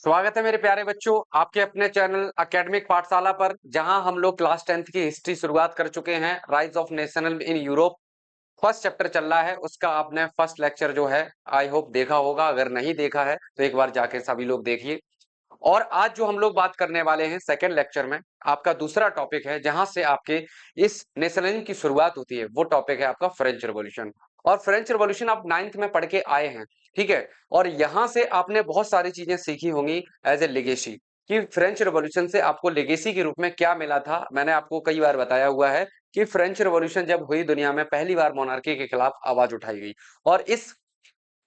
स्वागत है मेरे प्यारे बच्चों आपके अपने चैनल एकेडमिक पाठशाला पर जहां हम लोग क्लास 10th की हिस्ट्री शुरुआत कर चुके हैं। Rise of national in Europe first chapter चल रहा है। उसका आपने फर्स्ट लेक्चर जो है आई होप देखा होगा। अगर नहीं देखा है तो एक बार जाके सभी लोग देखिए। और आज जो हम लोग बात करने वाले हैं सेकेंड लेक्चर में, आपका दूसरा टॉपिक है जहां से आपके इस नेशनलिज्म की शुरुआत होती है। वो टॉपिक है आपका फ्रेंच रिवॉल्यूशन। और फ्रेंच रिवॉल्यूशन आप 9th में पढ़ के आए हैं, ठीक है। और यहां से आपने बहुत सारी चीजें सीखी होंगी एज ए लेगेसी, कि फ्रेंच रिवॉल्यूशन से आपको लेगेसी के रूप में क्या मिला था। मैंने आपको कई बार बताया हुआ है कि फ्रेंच रिवॉल्यूशन जब हुई, दुनिया में पहली बार मोनार्की के खिलाफ आवाज उठाई गई। और इस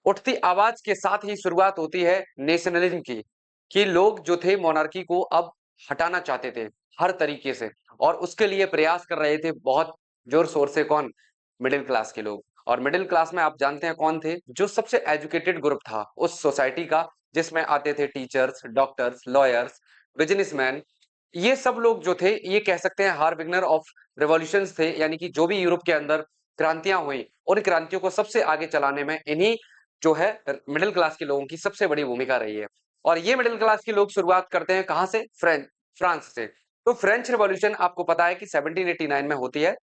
उठती आवाज के साथ ही शुरुआत होती है नेशनलिज्म की, कि लोग जो थे मोनार्की को अब हटाना चाहते थे हर तरीके से। और उसके लिए प्रयास कर रहे थे बहुत जोर शोर से। कौन? मिडिल क्लास के लोग। और मिडिल क्लास में आप जानते हैं कौन थे? जो सबसे एजुकेटेड ग्रुप था उस सोसाइटी का, जिसमें आते थे टीचर्स, डॉक्टर्स, लॉयर्स, बिजनेसमैन। ये सब लोग जो थे, ये कह सकते हैं हार्बिंगर ऑफ रिवॉल्यूशंस थे। यानी कि जो भी यूरोप के अंदर क्रांतियां हुई, उन क्रांतियों को सबसे आगे चलाने में इन्हीं जो है मिडिल क्लास के लोगों की सबसे बड़ी भूमिका रही है। और ये मिडिल क्लास के लोग शुरुआत करते हैं कहां से? फ्रांस से। तो फ्रेंच रिवॉल्यूशन आपको पता है कि 1789 में होती है।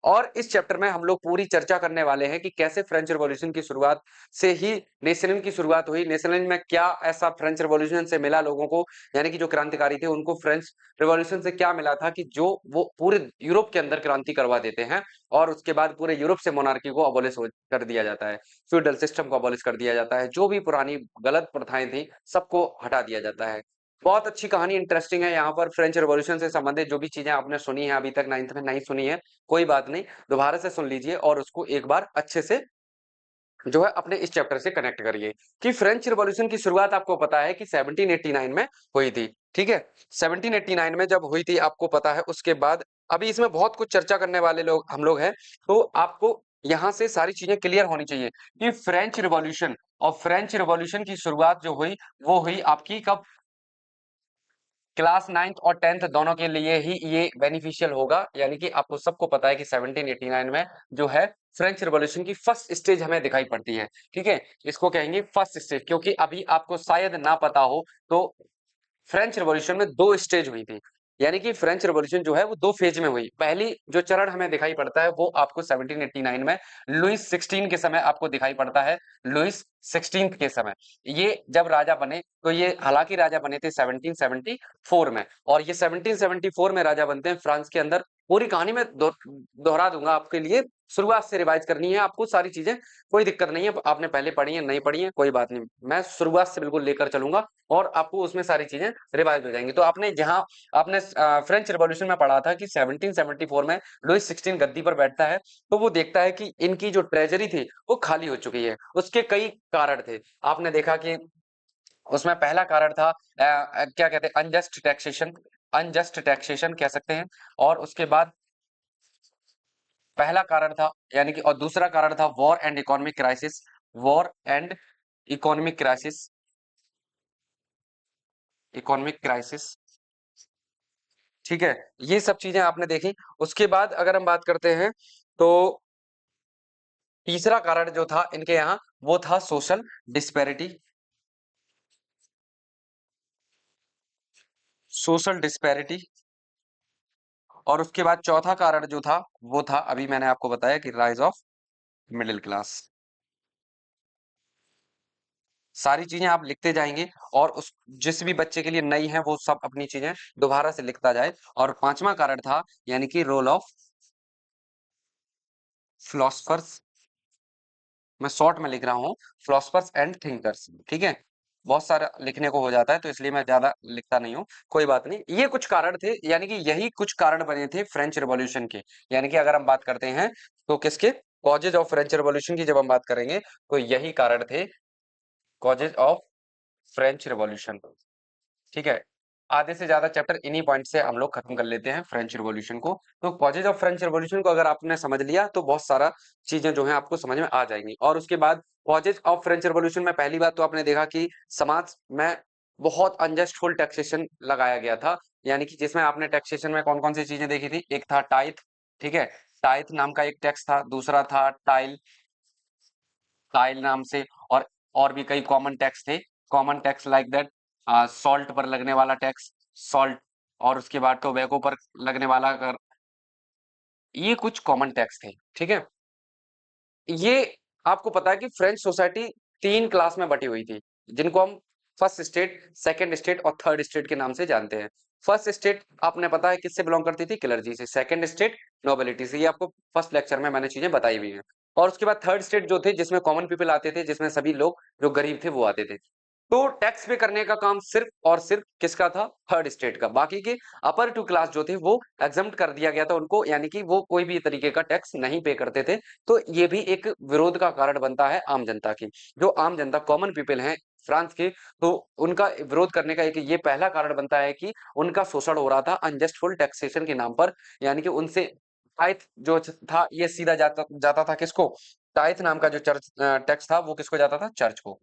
और इस चैप्टर में हम लोग पूरी चर्चा करने वाले हैं कि कैसे फ्रेंच रिवॉल्यूशन की शुरुआत से ही नेशनलिज्म की शुरुआत हुई। नेशनलिज्म में क्या ऐसा फ्रेंच रिवॉल्यूशन से मिला लोगों को, यानी कि जो क्रांतिकारी थे उनको फ्रेंच रिवॉल्यूशन से क्या मिला था कि जो वो पूरे यूरोप के अंदर क्रांति करवा देते हैं। और उसके बाद पूरे यूरोप से मोनार्की को अबोलिश कर दिया जाता है, फ्यूडल सिस्टम को अबॉलिश कर दिया जाता है, जो भी पुरानी गलत प्रथाएं थी सबको हटा दिया जाता है। बहुत अच्छी कहानी, इंटरेस्टिंग है। यहाँ पर फ्रेंच रिवॉल्यूशन से संबंधित जो भी चीजें आपने सुनी है अभी तक 9th में नहीं सुनी है, कोई बात नहीं, दोबारा से सुन लीजिए और उसको एक बार अच्छे से जो है अपने इस चैप्टर से कनेक्ट करिए। कि फ्रेंच रिवॉल्यूशन की शुरुआत आपको पता है कि 1789 में हुई थी, ठीक है। 1789 में जब हुई थी आपको पता है। उसके बाद अभी इसमें बहुत कुछ चर्चा करने वाले लोग हम लोग हैं, तो आपको यहां से सारी चीजें क्लियर होनी चाहिए कि फ्रेंच रिवॉल्यूशन और फ्रेंच रिवॉल्यूशन की शुरुआत जो हुई वो हुई आपकी कब? क्लास 9th और 10th दोनों के लिए ही ये बेनिफिशियल होगा। यानी कि आपको सबको पता है कि 1789 में जो है फ्रेंच रिवॉल्यूशन की फर्स्ट स्टेज हमें दिखाई पड़ती है, ठीक है। इसको कहेंगे फर्स्ट स्टेज, क्योंकि अभी आपको शायद ना पता हो तो फ्रेंच रिवॉल्यूशन में दो स्टेज हुई थी। यानी कि फ्रेंच रिवॉल्यूशन जो है वो दो फेज में हुई। पहली जो चरण हमें दिखाई पड़ता है वो आपको 1789 में लुइस 16 के समय आपको दिखाई पड़ता है। लुइस 16 के समय ये जब राजा बने, तो ये हालांकि राजा बने थे 1774 में। और ये 1774 में राजा बनते हैं फ्रांस के अंदर। पूरी कहानी में दोहरा दूंगा आपके लिए, शुरुआत से रिवाइज करनी है आपको सारी चीजें, कोई दिक्कत नहीं है। आपने पहले पढ़ी है नहीं पढ़ी है कोई बात नहीं, मैं शुरुआत से बिल्कुल लेकर चलूंगा और आपको उसमें सारी चीजें रिवाइज हो जाएंगी। तो आपने जहां आपने फ्रेंच रिवॉल्यूशन में पढ़ा था कि 1774 में लुइस 16 गद्दी पर बैठता है, तो वो देखता है कि इनकी जो ट्रेजरी थी वो खाली हो चुकी है। उसके कई कारण थे। आपने देखा कि उसमें पहला कारण था क्या कहते हैं, अनजस्ट टैक्सेशन। अनजस्ट टैक्सेशन कह सकते हैं। और उसके बाद पहला कारण था, यानी कि, और दूसरा कारण था war and economic crisis. War and economic crisis, economic crisis, ठीक है। ये सब चीजें आपने देखी। उसके बाद अगर हम बात करते हैं तो तीसरा कारण जो था इनके यहाँ वो था सोशल डिस्पैरिटी। Social disparity. और उसके बाद चौथा कारण जो था वो था, अभी मैंने आपको बताया कि राइज ऑफ मिडिल क्लास। सारी चीजें आप लिखते जाएंगे और उस जिस भी बच्चे के लिए नई है वो सब अपनी चीजें दोबारा से लिखता जाए। और पांचवा कारण था, यानी कि रोल ऑफ फिलोसफर्स। मैं शॉर्ट में लिख रहा हूँ, फिलोसफर्स एंड थिंकर्स, ठीक है। बहुत सारा लिखने को हो जाता है तो इसलिए मैं ज्यादा लिखता नहीं हूँ, कोई बात नहीं। ये कुछ कारण थे, यानी कि यही कुछ कारण बने थे फ्रेंच रिवॉल्यूशन के। यानी कि अगर हम बात करते हैं तो किसके? कॉजेज ऑफ फ्रेंच रिवॉल्यूशन की जब हम बात करेंगे तो यही कारण थे, कॉजेज ऑफ फ्रेंच रिवॉल्यूशन, ठीक है। आधे से ज्यादा चैप्टर इन्हीं पॉइंट से हम लोग खत्म कर लेते हैं फ्रेंच रिवॉल्यूशन को। तो कॉजेज ऑफ फ्रेंच रिवॉल्यूशन को अगर आपने समझ लिया तो बहुत सारा चीजें जो है आपको समझ में आ जाएंगी। और उसके बाद कॉजेज ऑफ फ्रेंच रिवॉल्यूशन में पहली बात तो आपने देखा कि समाज में बहुत अनजस्टफुल टैक्सेशन लगाया गया था। यानी कि जिसमें आपने टैक्सेशन में कौन कौन सी चीजें देखी थी? एक था टाइथ, ठीक है। टाइथ नाम का एक टैक्स था। दूसरा था टाइल, टाइल नाम से। और भी कई कॉमन टैक्स थे, common tax like that. Salt पर लगने वाला टैक्स, सॉल्ट, और उसके बाद टोबैको पर लगने वाला कर, ये कुछ कॉमन टैक्स थे, ठीक है। ये आपको पता है कि फ्रेंच सोसाइटी 3 क्लास में बटी हुई थी, जिनको हम फर्स्ट स्टेट, सेकंड स्टेट और थर्ड स्टेट के नाम से जानते हैं। फर्स्ट स्टेट आपने पता है किससे बिलोंग करती थी? क्लर्जी से। सेकंड स्टेट नोबिलिटी से। ये आपको फर्स्ट लेक्चर में मैंने चीजें बताई हुई हैं। और उसके बाद थर्ड स्टेट जो थे, जिसमें कॉमन पीपल आते थे, जिसमें सभी लोग जो गरीब थे वो आते थे। तो टैक्स पे करने का काम सिर्फ और सिर्फ किसका था? थर्ड स्टेट का। बाकी के अपर टू क्लास जो थे वो एग्जम्प्ट कर दिया गया था उनको, यानी कि वो कोई भी तरीके का टैक्स नहीं पे करते थे। तो ये भी एक विरोध का कारण बनता है आम जनता की। जो आम जनता कॉमन पीपल हैं फ्रांस के, तो उनका विरोध करने का एक ये पहला कारण बनता है कि उनका शोषण हो रहा था अनजस्टफुल टैक्सेशन के नाम पर। यानी कि उनसे टाइथ जो था ये सीधा जाता जाता था किसको? टाइथ नाम का जो चर्च टैक्स था वो किसको जाता था? चर्च को।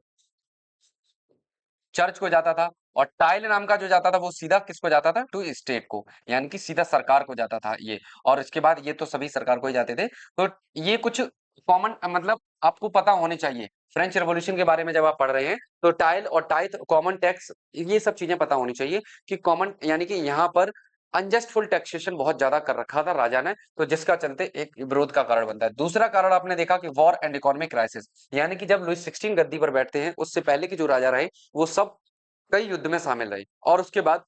चर्च को जाता था। और टाइल नाम का जो जाता था वो सीधा किसको जाता था? टू स्टेट को, यानी कि सीधा सरकार को जाता था ये। और इसके बाद ये तो सभी सरकार को ही जाते थे। तो ये कुछ कॉमन मतलब आपको पता होने चाहिए। फ्रेंच रेवोल्यूशन के बारे में जब आप पढ़ रहे हैं तो टाइल और टाइथ, कॉमन टैक्स, ये सब चीजें पता होनी चाहिए कि कॉमन यानी कि यहाँ पर अनजस्टफुल टैक्सेशन बहुत ज्यादा कर रखा था राजा ने, तो जिसका चलते एक विरोध का कारण बनता है। दूसरा कारण आपने देखा कि वॉर एंड इकोनॉमिक क्राइसिस, यानी कि जब लुईस 16 गद्दी पर बैठते हैं उससे पहले के जो राजा रहे वो सब कई युद्ध में शामिल रही। और उसके बाद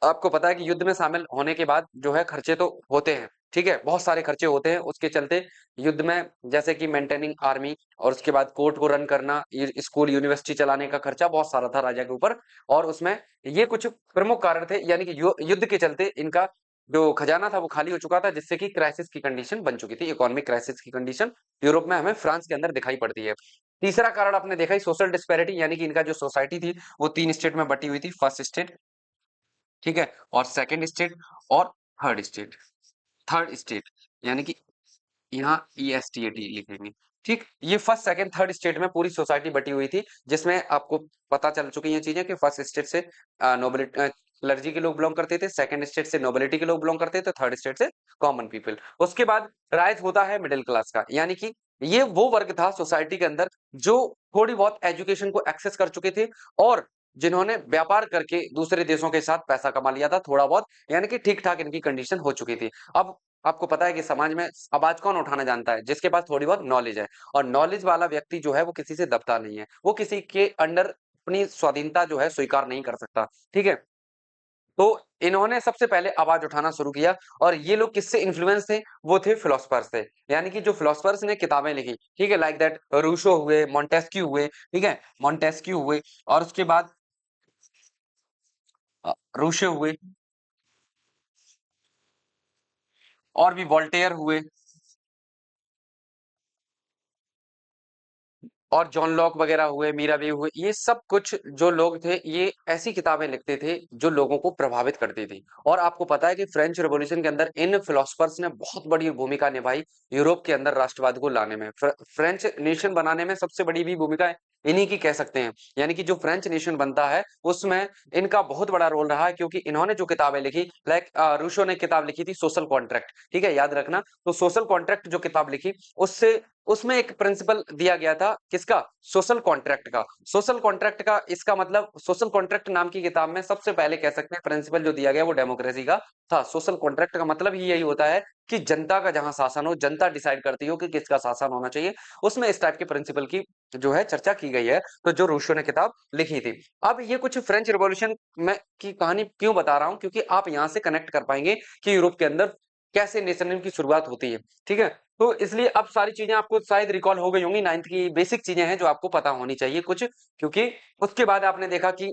आपको पता है कि युद्ध में शामिल होने के बाद जो है खर्चे तो होते हैं, ठीक है, बहुत सारे खर्चे होते हैं उसके चलते युद्ध में, जैसे कि मेंटेनिंग आर्मी, और उसके बाद कोर्ट को रन करना, स्कूल यूनिवर्सिटी चलाने का खर्चा बहुत सारा था राजा के ऊपर। और उसमें ये कुछ प्रमुख कारण थे, यानी कि युद्ध के चलते इनका जो खजाना था वो खाली हो चुका था, जिससे कि क्राइसिस की कंडीशन बन चुकी थी। इकोनॉमिक क्राइसिस की कंडीशन यूरोप में हमें फ्रांस के अंदर दिखाई पड़ती है। तीसरा कारण आपने देखा ही सोशल डिस्पैरिटी, यानी कि इनका जो सोसाइटी थी वो 3 स्टेट में बटी हुई थी। फर्स्ट स्टेट, ठीक है, और सेकंड स्टेट और थर्ड स्टेट। थर्ड स्टेट यानी कि यहाँ ESTAT लिखेंगे। ठीक, ये फर्स्ट सेकंड थर्ड स्टेट में पूरी सोसाइटी बटी हुई थी, जिसमें आपको पता चल चुकी है चीजें कि फर्स्ट स्टेट से नोबिलिटी क्लर्जी के लोग बिलोंग करते थे, सेकंड स्टेट से नोबिलिटी के लोग बिलोंग करते थे, थर्ड स्टेट से कॉमन पीपल। उसके बाद राइज होता है मिडिल क्लास का, यानी कि ये वो वर्ग था सोसाइटी के अंदर जो थोड़ी बहुत एजुकेशन को एक्सेस कर चुके थे, और जिन्होंने व्यापार करके दूसरे देशों के साथ पैसा कमा लिया था थोड़ा बहुत, यानी कि ठीक ठाक इनकी कंडीशन हो चुकी थी। अब आपको पता है कि समाज में आवाज कौन उठाना जानता है? जिसके पास थोड़ी बहुत नॉलेज है। और नॉलेज वाला व्यक्ति जो है वो किसी से दबता नहीं है, वो किसी के अंडर अपनी स्वाधीनता जो है स्वीकार नहीं कर सकता, ठीक है। तो इन्होंने सबसे पहले आवाज उठाना शुरू किया, और ये लोग किससे इन्फ्लुएंस थे? वो थे फिलोसफर्स से, यानी कि जो फिलोसफर्स ने किताबें लिखी, ठीक है, लाइक दैट रूसो हुए, मॉन्टेस्क्यू हुए, ठीक है, मॉन्टेस्क्यू हुए, और उसके बाद रूसो हुए, और भी वोल्टेयर हुए, और जॉन लॉक वगैरह हुए, मीराबेगु हुए, ये सब कुछ जो लोग थे ये ऐसी किताबें लिखते थे जो लोगों को प्रभावित करती थी। और आपको पता है कि फ्रेंच रिवॉल्यूशन के अंदर इन फिलोसफर्स ने बहुत बड़ी भूमिका निभाई यूरोप के अंदर राष्ट्रवाद को लाने में, फ्रेंच नेशन बनाने में सबसे बड़ी भी भूमिका इन्हीं की कह सकते हैं। यानी कि जो फ्रेंच नेशन बनता है उसमें इनका बहुत बड़ा रोल रहा है, क्योंकि इन्होंने जो किताबें लिखी, लाइक रूशो ने किताब लिखी थी सोशल कॉन्ट्रैक्ट, ठीक है, याद रखना। तो सोशल कॉन्ट्रैक्ट जो किताब लिखी, उससे उसमें एक प्रिंसिपल दिया गया था किसका? सोशल कॉन्ट्रैक्ट का। सोशल कॉन्ट्रैक्ट का इसका मतलब, सोशल कॉन्ट्रैक्ट नाम की किताब में सबसे पहले कह सकते हैं प्रिंसिपल जो दिया गया वो डेमोक्रेसी का था। सोशल कॉन्ट्रैक्ट का मतलब ही यही होता है कि जनता का जहां शासन हो, जनता डिसाइड करती हो कि किसका शासन होना चाहिए, उसमें इस टाइप के प्रिंसिपल की जो है चर्चा की गई है। तो जो रूसो ने किताब लिखी थी। अब ये कुछ फ्रेंच रिवॉल्यूशन में की कहानी क्यों बता रहा हूं, क्योंकि आप यहां से कनेक्ट कर पाएंगे कि यूरोप के अंदर कैसे नेशनलिज्म की शुरुआत होती है, ठीक है। तो इसलिए अब सारी चीजें आपको शायद रिकॉल हो गई होंगी, नाइन्थ की बेसिक चीजें हैं जो आपको पता होनी चाहिए कुछ, क्योंकि उसके बाद आपने देखा कि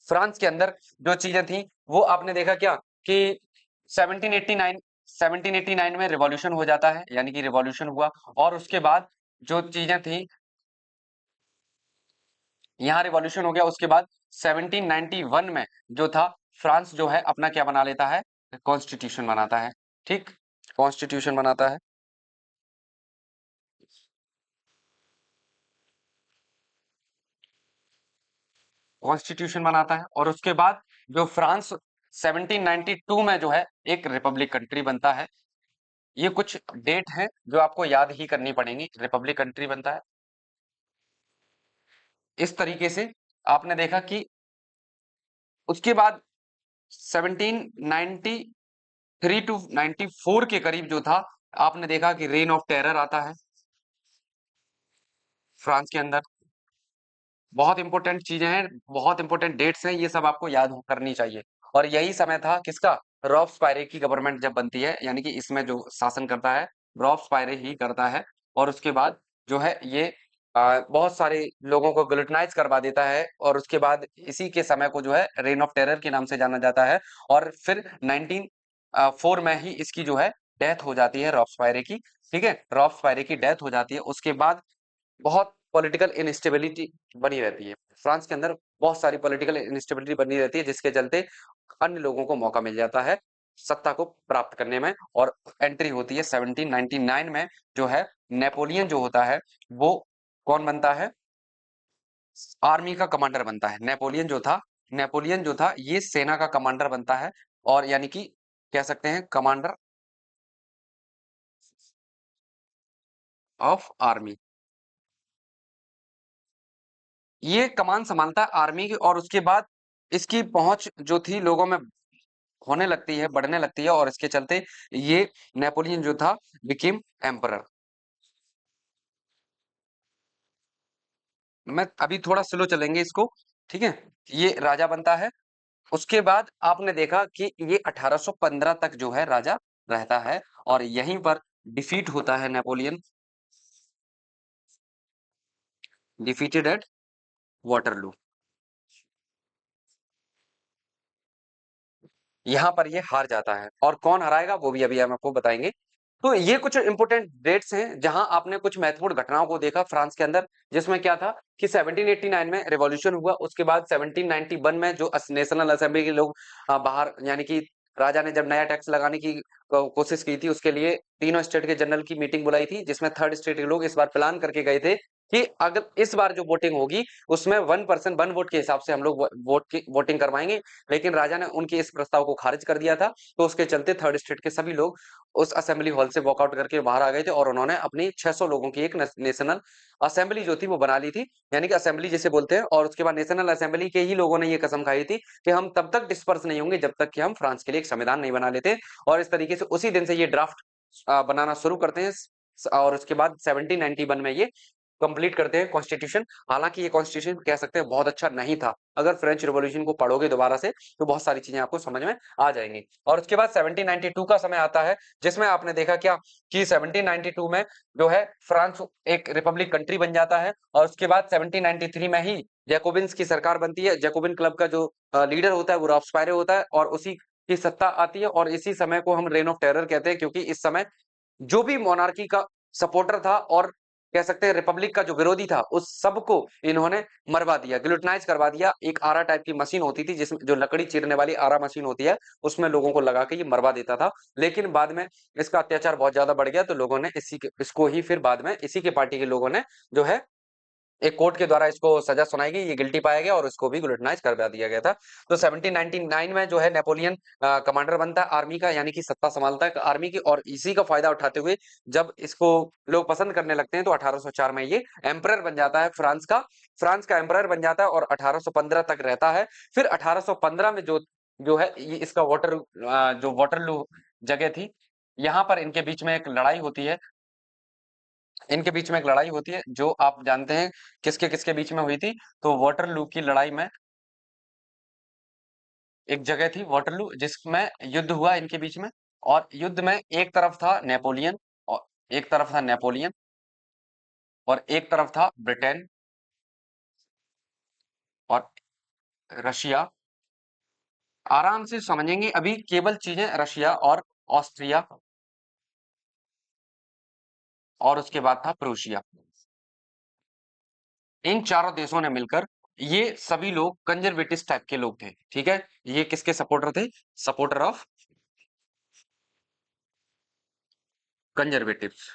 फ्रांस के अंदर जो चीजें थी वो आपने देखा क्या कि 1789 1789 में रिवॉल्यूशन हो जाता है, यानी कि रिवॉल्यूशन हुआ। और उसके बाद जो चीजें थी, यहाँ रिवॉल्यूशन हो गया, उसके बाद 1791 में जो था, फ्रांस जो है अपना क्या बना लेता है? कॉन्स्टिट्यूशन बनाता है, ठीक, कॉन्स्टिट्यूशन बनाता है, कॉन्स्टिट्यूशन बनाता है। और उसके बाद जो फ्रांस 1792 में जो है एक रिपब्लिक कंट्री बनता है। ये कुछ डेट है जो आपको याद ही करनी पड़ेंगी। रिपब्लिक कंट्री बनता है इस तरीके से। आपने देखा कि उसके बाद 1793 टू 94 के करीब जो था, आपने देखा कि रेन ऑफ टेरर आता है फ्रांस के अंदर। बहुत इंपॉर्टेंट चीजें हैं, बहुत इंपॉर्टेंट डेट्स हैं, ये सब आपको याद करनी चाहिए। और यही समय था किसका, रॉब्सपायरे की गवर्नमेंट जब बनती है, यानी कि इसमें जो शासन करता है रॉब्सपायरे ही करता है। और उसके बाद जो है ये बहुत सारे लोगों को ग्लूटनाइज करवा देता है, और उसके बाद इसी के समय को जो है रेन ऑफ टेरर के नाम से जाना जाता है। और फिर 1904 में ही इसकी जो है डेथ हो जाती है रॉब्सपायरे की। ठीक है, रॉब्सपायरे की डेथ हो जाती है, उसके बाद बहुत पॉलिटिकल इनस्टेबिलिटी बनी रहती है फ्रांस के अंदर। बहुत सारी पॉलिटिकल इनस्टेबिलिटी बनी रहती है, जिसके चलते अन्य लोगों को मौका मिल जाता है सत्ता को प्राप्त करने में। और एंट्री होती है 1799 में, जो है नेपोलियन जो होता है वो कौन बनता है, आर्मी का कमांडर बनता है। नेपोलियन जो था ये सेना का कमांडर बनता है, और यानी कि कह सकते हैं कमांडर ऑफ आर्मी। ये कमान संभालता है आर्मी की, और उसके बाद इसकी पहुंच जो थी लोगों में होने लगती है, बढ़ने लगती है, और इसके चलते ये नेपोलियन जो था बिकेम एम्परर। मैं अभी थोड़ा स्लो चलेंगे इसको, ठीक है। ये राजा बनता है, उसके बाद आपने देखा कि ये 1815 तक जो है राजा रहता है, और यहीं पर डिफीट होता है नेपोलियन, डिफीटेड एट वाटरलू। यहाँ पर ये हार जाता है, और कौन हराएगा वो भी अभी हम आपको बताएंगे। तो ये कुछ इंपोर्टेंट डेट्स हैं जहां आपने कुछ महत्वपूर्ण घटनाओं को देखा फ्रांस के अंदर, जिसमें क्या था कि 1789 में रिवॉल्यूशन हुआ, उसके बाद 1791 में जो नेशनल असेंबली के लोग बाहर, यानी कि राजा ने जब नया टैक्स लगाने की कोशिश की थी, उसके लिए तीनों स्टेट के जनरल की मीटिंग बुलाई थी, जिसमें थर्ड स्टेट के लोग इस बार प्लान करके गए थे कि अगर इस बार जो वोटिंग होगी उसमें 1% 1 वोट के हिसाब से हम लोग वोटिंग करवाएंगे। लेकिन राजा ने उनके इस प्रस्ताव को खारिज कर दिया था, तो उसके चलते थर्ड स्टेट के सभी लोग उस असेंबली हॉल से वॉकआउट करके बाहर आ गए थे, और उन्होंने अपनी 600 लोगों की एक नेशनल असेंबली जो थी वो बना ली थी, यानी कि असेंबली जिसे बोलते हैं। और उसके बाद नेशनल असेंबली के ही लोगों ने ये कसम खाई थी कि हम तब तक डिस्पर्स नहीं होंगे जब तक कि हम फ्रांस के लिए एक संविधान नहीं बना लेते। और इस तरीके से उसी दिन से ये ड्राफ्ट बनाना शुरू करते हैं, और उसके बाद 1791 में ये कंप्लीट करते हैं कॉन्स्टिट्यूशन। हालांकि ये कॉन्स्टिट्यूशन कह सकते हैं बहुत अच्छा नहीं था, अगर फ्रेंच रिवॉल्यूशन को पढ़ोगे दोबारा से तो बहुत सारी चीजें आपको समझ में आ जाएंगी। और उसके बाद 1792 का समय आता है, जिसमें आपने देखा क्या कि 1792 में जो है फ्रांस एक रिपब्लिक कंट्री बन जाता है। और उसके बाद 1793 में ही जैकोबिन्स की सरकार बनती है। जैकोबिन क्लब का जो लीडर होता है वो रॉब्सपायरे होता है, और उसी की सत्ता आती है। और इसी समय को हम रेन ऑफ टेरर कहते हैं, क्योंकि इस समय जो भी मोनार्की का सपोर्टर था और कह सकते हैं रिपब्लिक का जो विरोधी था, उस सबको इन्होंने मरवा दिया, ग्लूटनाइज करवा दिया। एक आरा टाइप की मशीन होती थी, जिसमें जो लकड़ी चीरने वाली आरा मशीन होती है, उसमें लोगों को लगा के ये मरवा देता था। लेकिन बाद में इसका अत्याचार बहुत ज्यादा बढ़ गया, तो लोगों ने इसको ही फिर बाद में इसी के पार्टी के लोगों ने जो है एक कोर्ट के द्वारा इसको सजा सुनाई गई, ये गिल्टी पाया गया, और इसको भी ग्लूटनाइज करवा दिया गया था। तो 1799 में जो है नेपोलियन कमांडर बनता है आर्मी का, यानी कि सत्ता संभालता है आर्मी की। और इसी का फायदा उठाते हुए जब इसको लोग पसंद करने लगते हैं, तो 1804 में ये एम्परर बन जाता है फ्रांस का एम्परर बन जाता है, और 1815 तक रहता है। फिर 1815 में जो जो है ये इसका जो वाटरलू जगह थी, यहाँ पर इनके बीच में एक लड़ाई होती है। इनके बीच में एक लड़ाई होती है, जो आप जानते हैं किसके किसके बीच में हुई थी। तो वाटरलू की लड़ाई में एक जगह थी वाटरलू, जिसमें युद्ध हुआ इनके बीच में। और युद्ध में एक तरफ था नेपोलियन, और एक तरफ था नेपोलियन, और एक तरफ था ब्रिटेन और रशिया। आराम से समझेंगे अभी केवल चीजें, रशिया और ऑस्ट्रिया, और उसके बाद था प्रूशिया। इन चारों देशों ने मिलकर, ये सभी लोग कंजर्वेटिव टाइप के लोग थे, ठीक है। ये किसके सपोर्टर थे, सपोर्टर ऑफ कंजर्वेटिव्स,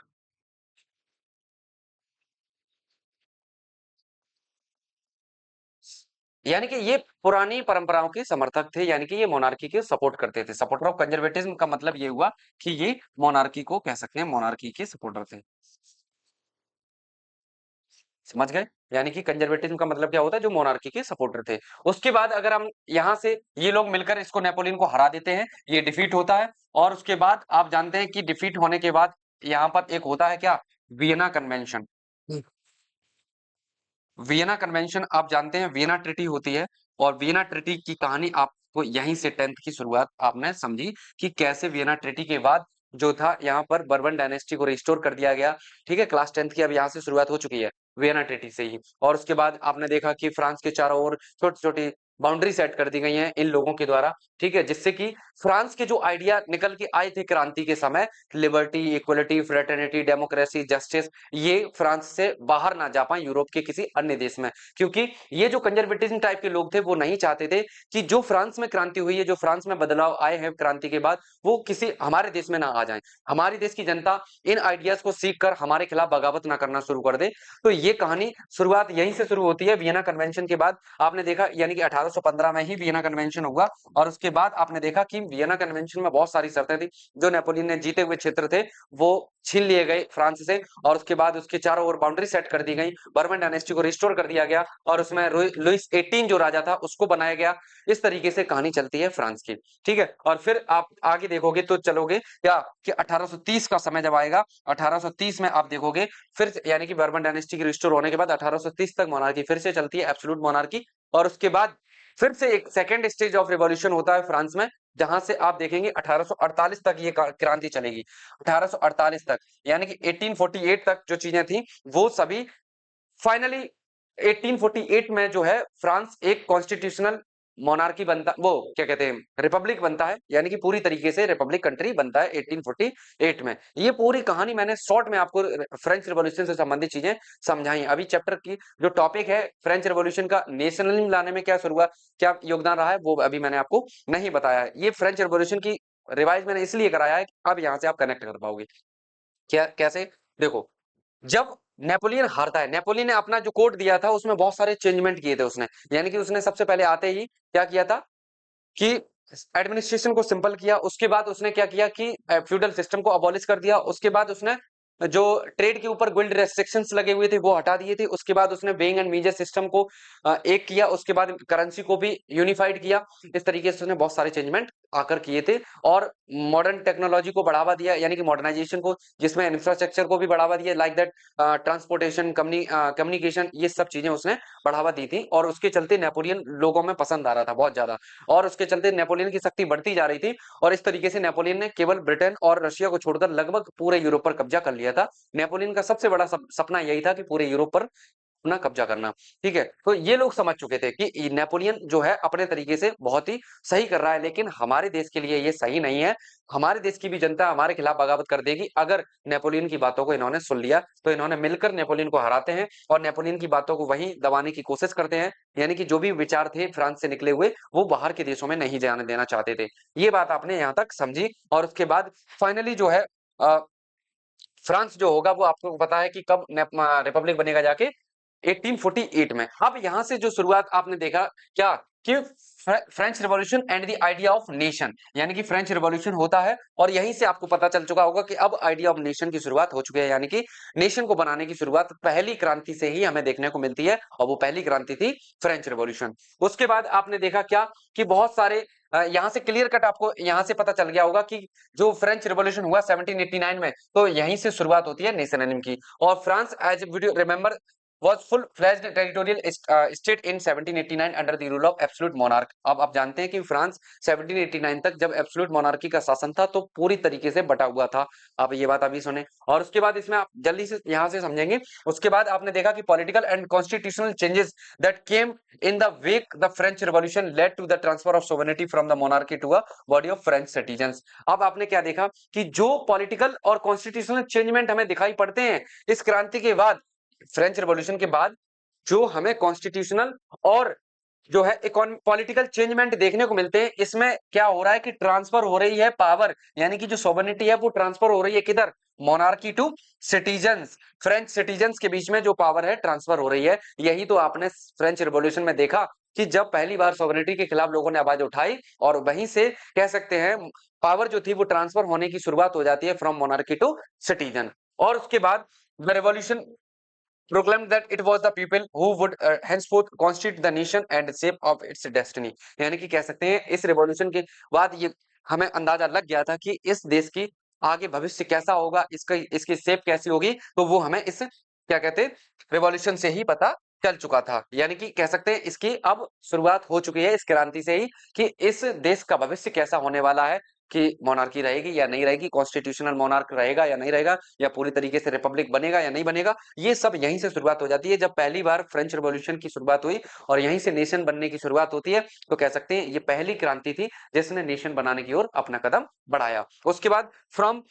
यानी कि ये पुरानी परंपराओं के समर्थक थे, यानी कि ये मोनार्की के सपोर्ट करते थे। सपोर्टर ऑफ कंजर्वेटिज्म का मतलब ये हुआ कि ये मोनार्की को कह सकते हैं, मोनार्की के सपोर्टर थे। समझ गए। यानी कि कंजर्वेटिज्म का मतलब क्या होता है, जो मोनार्की के सपोर्टर थे। उसके बाद अगर हम यहाँ से ये लोग मिलकर इसको नेपोलियन को हरा देते हैं, ये डिफीट होता है। और उसके बाद आप जानते हैं कि डिफीट होने के बाद यहाँ पर एक होता है क्या, वियना कन्वेंशन। वियना कन्वेंशन आप जानते हैं, वियना ट्रीटी होती है। और वियना ट्रीटी की कहानी आपको यहीं से 10th की शुरुआत आपने समझी कि कैसे वियना ट्रीटी के बाद जो था यहाँ पर बर्बन डायनेस्टी को रिस्टोर कर दिया गया। ठीक है, क्लास 10th की अब यहाँ से शुरुआत हो चुकी है वियना ट्रीटी से ही। और उसके बाद आपने देखा कि फ्रांस के चारों ओर छोटी छोटी बाउंड्री सेट कर दी गई हैं इन लोगों के द्वारा। ठीक है, जिससे कि फ्रांस के जो आइडिया निकल के आए थे क्रांति के समय, liberty, equality, fraternity, democracy, justice, ये फ्रांस से बाहर ना जा पाए यूरोप के किसी अन्य देश में। क्योंकि ये जो कंजर्वेटिज्म टाइप के लोग थे वो नहीं चाहते थे कि जो फ्रांस में क्रांति हुई है, जो फ्रांस में बदलाव आए हैं क्रांति के बाद, वो किसी हमारे देश में ना आ जाए, हमारी देश की जनता इन आइडियाज को सीख कर हमारे खिलाफ बगावत ना करना शुरू कर दे। तो ये कहानी शुरुआत यहीं से शुरू होती है वियना कन्वेंशन के बाद। आपने देखा यानी कि 1815 में ही वियना कन्वेंशन हुआ। और उसके बाद आपने देखा कि वियना कन्वेंशन में बहुत सारी शर्तें थी। जो नेपोलियन ने जीते हुए क्षेत्र थे वो छीन लिए गए फ्रांस से। और उसके बाद उसके चारों ओर बाउंड्री सेट कर दी गई, बर्मन डायनेस्टी को रिस्टोर कर दिया गया और उसमें लुइस 18 जो राजा था उसको बनाया गया। इस तरीके से कहानी चलती है फ्रांस की। ठीक है, और फिर आप आगे देखोगे तो चलोगे क्या कि 1830 का समय जब आएगा, 1830 में आप देखोगे फिर यानी कि बर्मन डायनेस्टी की रिस्टोर होने के बाद 1830 तक मोनार्की फिर से चलती है, एब्सोल्यूट मोनार्की। और उसके बाद फिर से एक सेकेंड स्टेज ऑफ रिवॉल्यूशन होता है फ्रांस में, जहां से आप देखेंगे 1848 तक ये क्रांति चलेगी। 1848 तक यानी कि 1848 तक जो चीजें थी वो सभी फाइनली 1848 में जो है फ्रांस एक कॉन्स्टिट्यूशनल मोनार्की बनता, वो क्या कहते हैं, रिपब्लिक बनता है। यानी कि पूरी तरीके से रिपब्लिक कंट्री बनता है 1848 में। ये पूरी कहानी मैंने शॉर्ट में आपको फ्रेंच रिवॉल्यूशन से संबंधित चीजें समझाई। अभी चैप्टर की जो टॉपिक है फ्रेंच रिवॉल्यूशन का नेशनलिज्म लाने में क्या शुरुआत, क्या योगदान रहा है, वो अभी मैंने आपको नहीं बताया है। ये फ्रेंच रिवॉल्यूशन की रिवाइज मैंने इसलिए कराया है कि अब यहां से आप कनेक्ट कर पाओगे। क्या कैसे, देखो, जब नेपोलियन हारता है, नेपोलियन ने अपना जो कोड दिया था उसमें बहुत सारे चेंजमेंट किए थे उसने। यानी कि उसने सबसे पहले आते ही क्या किया था कि एडमिनिस्ट्रेशन को सिंपल किया। उसके बाद उसने क्या किया कि फ्यूडल सिस्टम को अबॉलिश कर दिया। उसके बाद उसने जो ट्रेड के ऊपर गिल्ड रेस्ट्रिक्शंस लगे हुए थे वो हटा दिए थे। उसके बाद उसने वेइंग एंड मीजर सिस्टम को एक किया। उसके बाद करेंसी को भी यूनिफाइड किया। इस तरीके से उसने बहुत सारे चेंजमेंट आकर किए थे और मॉडर्न टेक्नोलॉजी को बढ़ावा दिया, यानी कि मॉडर्नाइजेशन को, जिसमें इंफ्रास्ट्रक्चर को भी बढ़ावा दिया, लाइक दैट ट्रांसपोर्टेशन, कम्युनिकेशन, ये सब चीजें उसने बढ़ावा दी थी। और उसके चलते नेपोलियन लोगों में पसंद आ रहा था बहुत ज्यादा। और उसके चलते नेपोलियन की शक्ति बढ़ती जा रही थी। और इस तरीके से नेपोलियन ने केवल ब्रिटेन और रशिया को छोड़कर लगभग पूरे यूरोप पर कब्जा कर लिया था। नेपोलियन का सबसे बड़ा सपना यही था कि पूरे यूरोप पर अपना कब्जा करना। ठीक है, तो ये लोग समझ चुके थे कि नेपोलियन जो है अपने तरीके से बहुत ही सही कर रहा है, लेकिन हमारे देश के लिए ये सही नहीं है। हमारे देश की भी जनता हमारे खिलाफ बगावत कर देगी अगर नेपोलियन की बातों को इन्होंने सुन लिया। तो इन्होंने मिलकर नेपोलियन को हराते हैं और नेपोलियन की बातों को वहीं दबाने की कोशिश करते हैं। यानी कि जो भी विचार थे फ्रांस से निकले हुए वो बाहर के देशों में नहीं जाने देना चाहते थे। ये बात आपने यहाँ तक समझी। और उसके बाद फाइनली जो है फ्रांस जो होगा वो आपको पता है कि कब रिपब्लिक बनेगा जाके 1848 में। अब यहां से जो शुरुआत आपने देखा क्या कि French revolution and the idea of nation, यानी कि फ्रेंच रिवॉल्यूशन होता है और यहीं से आपको पता चल चुका होगा कि अब आइडिया ऑफ नेशन की शुरुआत हो चुकी है। यानी कि नेशन को बनाने की शुरुआत पहली क्रांति से ही हमें देखने को मिलती है और वो पहली क्रांति थी फ्रेंच रिवॉल्यूशन। उसके बाद आपने देखा क्या कि बहुत सारे यहां से क्लियर कट आपको यहां से पता चल गया होगा कि जो फ्रेंच रिवॉल्यूशन हुआ 1789 में, तो यहीं से शुरुआत होती है नेशनलिज्म की। और France, as video remember, was full fledged territorial state in 1789 under the rule of absolute monarch। अब आप जानते हैं कि फ्रांस 1789 तक जब एब्सोल्यूट मोनार्की का शासन था तो पूरी तरीके से बटा हुआ था। आप ये बात अभी सुने और उसके बाद इसमें आप जल्दी से यहां से समझेंगे। उसके बाद आपने देखा कि political and constitutional changes that came in the wake the French revolution led to the transfer of sovereignty from the monarchy to a body of French citizens. अब आपने क्या देखा कि जो पॉलिटिकल और कॉन्स्टिट्यूशनल चेंजमेंट हमें दिखाई पड़ते हैं इस क्रांति के बाद, फ्रेंच रिवॉल्यूशन के बाद, जो हमें कॉन्स्टिट्यूशनल और जो है पॉलिटिकल चेंजमेंट देखने को मिलते हैं, इसमें क्या हो रहा है कि ट्रांसफर हो रही है पावर, यानी कि जो सोवरेनिटी है वो ट्रांसफर हो रही है किधर, monarchy to citizens. French citizens के बीच में जो पावर है ट्रांसफर हो रही है। यही तो आपने फ्रेंच रिवॉल्यूशन में देखा कि जब पहली बार सोवरेनिटी के खिलाफ लोगों ने आवाज उठाई और वहीं से कह सकते हैं पावर जो थी वो ट्रांसफर होने की शुरुआत हो जाती है फ्रॉम मोनार्की टू सिटीजन। और उसके बाद the revolution proclaimed that it was the people who would henceforth constitute the nation and shape of its destiny। यानी कि कह सकते हैं इस रिवॉल्यूशन के बाद ये हमें अंदाजा लग गया था कि इस देश की आगे भविष्य कैसा होगा, इसका इसकी शेप कैसी होगी, तो वो हमें इस क्या कहते हैं रिवॉल्यूशन से ही पता चल चुका था। यानी कि कह सकते हैं इसकी अब शुरुआत हो चुकी है इस क्रांति से ही कि इस देश का भविष्य कैसा होने वाला है, कि मोनार्की रहेगी या नहीं रहेगी, कॉन्स्टिट्यूशनल मोनार्क रहेगा या नहीं रहेगा, या पूरी तरीके से रिपब्लिक बनेगा या नहीं बनेगा। ये सब यहीं से शुरुआत हो जाती है जब पहली बार फ्रेंच रिवॉल्यूशन की शुरुआत हुई और यहीं से नेशन बनने की शुरुआत होती है। तो कह सकते हैं ये पहली क्रांति थी जिसने नेशन बनाने की ओर अपना कदम बढ़ाया। उसके बाद फ्रॉम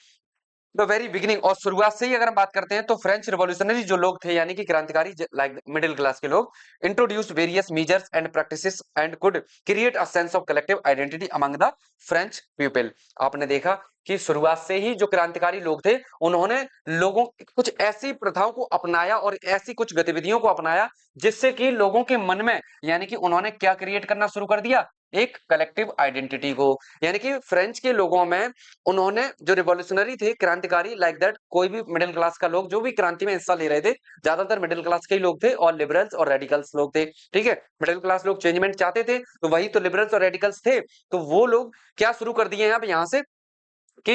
द वेरी बिगिनिंग और शुरुआत से ही अगर हम बात करते हैं तो फ्रेंच रिवॉल्यूशनरी जो लोग थे यानी कि क्रांतिकारी लाइक मिडिल क्लास के लोग introduced various measures and practices and could create a sense of collective identity among the French people. आपने देखा कि शुरुआत से ही जो क्रांतिकारी लोग थे उन्होंने लोगों कुछ ऐसी प्रथाओं को अपनाया और ऐसी कुछ गतिविधियों को अपनाया जिससे कि लोगों के मन में यानी कि उन्होंने क्या क्रिएट करना शुरू कर दिया, एक कलेक्टिव आइडेंटिटी को। यानी कि फ्रेंच के लोगों में उन्होंने जो रिवॉल्यूशनरी थे क्रांतिकारी लाइक दैट कोई भी मिडिल क्लास का लोग जो भी क्रांति में हिस्सा ले रहे थे ज्यादातर मिडिल क्लास के ही लोग थे और लिबरल्स और रेडिकल्स लोग थे। ठीक है, मिडिल क्लास लोग चेंजमेंट चाहते थे तो वही तो लिबरल्स और रेडिकल्स थे। तो वो लोग क्या शुरू कर दिए हैं अब यहाँ से कि